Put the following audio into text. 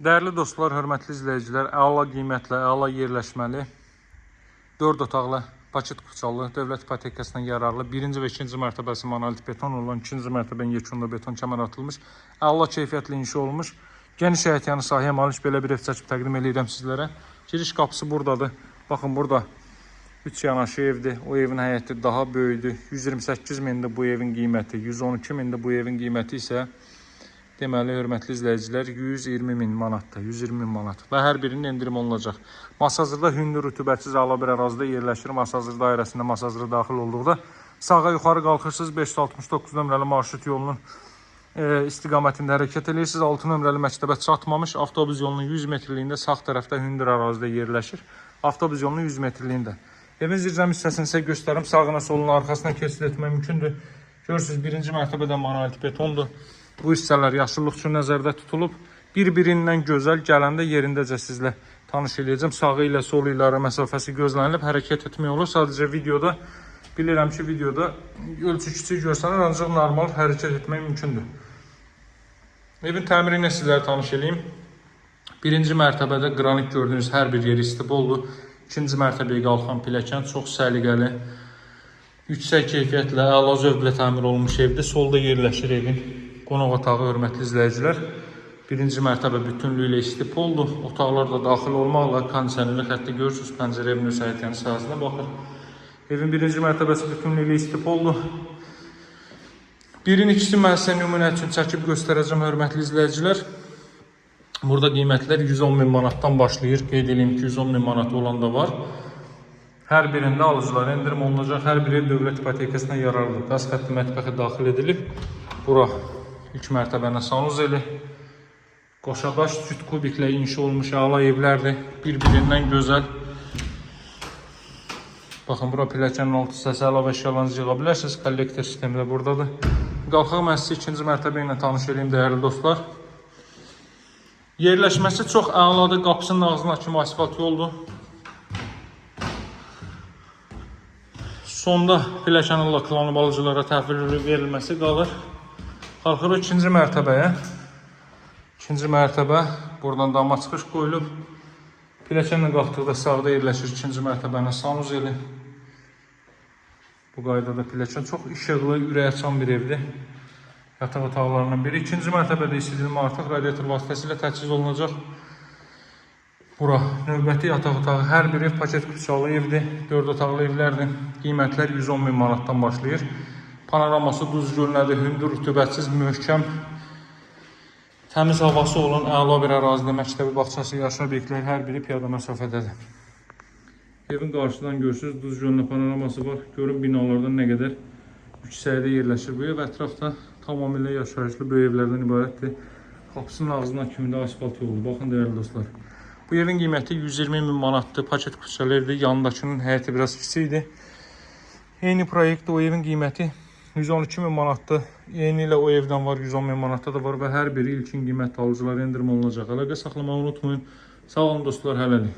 Dəyərli dostlar, hörmətli izləyicilər, əla qiymətlə, əla yerləşməli, 4 otaqlı, paket kupçalı, dövlət ipotekasından yararlı, 1-ci və 2-ci mərtəbəsi monolit beton olan, 2-ci mərtəbənin yekununda beton kəmər atılmış, əla keyfiyyətli inşa olmuş, geniş həyətyanı sahəyə malik belə bir ev çəkib təqdim edirəm sizlərə. Giriş qapısı buradadır. Baxın, burada 3 yanaşı evdir. O evin həyəti daha böyüdür. 128 mindir bu evin qiyməti, 112 mindir bu evin qiyməti isə deməli, hörmətli izləyicilər, 120 min manatdır, 120 min manat və hər birinin endirim olunacaq. Masazırda hündür, rütubətsiz əla bir ərazidə yerləşir. Masazır dairəsində masazıra daxil olduqda sağa yuxarı qalxırsınız, 569 nömrəli marşrut yolunun istiqamətində hərəkət edirsiniz. 6 nömrəli məktəbə çatmamış avtobus yolunun 100 metrliyində sağ tərəfdə hündür ərazidə yerləşir. Avtobus yolunun 100 metrliyində. Evin zircəm hissəsini sizə göstərim. Sağına soluna arxasından keçid etmək mümkündür. Görürsünüz, 1-ci mərtəbədə monolit betondur. Bu hissələr yaşıllıq üçün nəzərdə tutulub. Bir-birindən gözəl, gələndə yerindəcə sizlə tanış edəcəm. Sağı ilə solu ilə ara məsafəsi gözlənilib, hərəkət etmək olur. Sadəcə videoda, bilirəm ki, videoda ölçü kiçik görsənir, ancaq normal hərəkət etmək mümkündür. Evin təmiri ilə sizlərə tanış edeyim. 1-ci mərtəbədə qranit gördüyünüz hər bir yeri istipoldur. 2-ci mərtəbəyə qalxan pilləkən çox səliqəli, yüksək keyfiyyətlə, əla zövqlə təmir olunmuş evdir. Solda yerləşir evin qonaq otağı, hörmətli izləyicilər. 1-ci mərtəbə bütünlüyü ilə istipoldur. Otaqlar da daxil olmaqla kondisionerli xətti görürsünüz. Pəncərə evin müsaitliyi sahəsinə baxır. Evin 1-ci mərtəbəsi bütünlüyü ilə istipoldur. Birin ikisi mən sizə nümunə üçün çəkib göstərəcəm, hörmətli izləyicilər. Burada qiymətlər 110 min manatdan başlayır. Qeyd edeyim ki, 110 min manat olan da var. Hər birində alıcılara endirim olunacaq. Hər biri dövlət ipotekasına yararlıdır. Qaz xətti mətbəxi daxil edilib. Bura ilk mərtəbənin sanuzeli. Qoşadaş cüt kubiklə inşa olmuş əla evlərdir. Bir-birindən gözəl. Baxın, bura pilləkənin altı hissəsi əlavə əşyalarınızı yığa bilərsiniz. Kollektor sistemi də buradadır. Qalxaq mən sizə 2-ci mərtəbə ilə tanış edeyim, dəyərli dostlar. Yerləşməsi çox əladır. Qapısının ağzına kimi asfalt yoldur. Sonda pilləkənin laklanıb alıcılara təhvil verilməsi qalır. Qalxırıq 2-ci mərtəbəyə. 2-ci mərtəbə, buradan dama çıxış qoyulub. Pilləkənlə qalxdıqda sağda yerləşir 2-ci mərtəbənin sanuzeli. Bu qaydada pilləkən çox işıqlı, ürək açan bir evdir. Yataq otaqlarından biri. 2-ci mərtəbədə isidilmə artıq radiator vasitəsilə təchiz olunacaq. Bura növbəti yataq otağı, hər biri paket kupçalı evdir. 4 otaqlı evlərdir. Qiymətlər 110 min manatdan başlayır. Panoraması duz gölünədir, hündür, rütubətsiz, möhkəm, təmiz havası olan əla bir ərazidə məktəbi, bağçası, yaşlı obyektlər hər biri piyada məsafədədir. Evin qarşıdan görürsünüz, duz gölünə panoraması var. Görün binalardan nə qədər yüksəkdə yerləşir bu ev. Ətrafda tamamilə yaşayışlı böyük evlərdən ibarətdir. Qapısının ağzından kimi də asfalt yoldur. Baxın, dəyərli dostlar. Bu evin qiyməti 120 min manatdır. Paket kupçalı evdir. Yanındakının həyəti biraz kiçikdir. Eyni proyektdə o evin qiyməti 112 min manatdır. Eyni ilə o evdən var, 110 min manatda da var və hər biri ilkin qiymət alıcılara endirim olunacaq. Əlaqə saxlamağı unutmayın. Sağ olun dostlar, hələlik.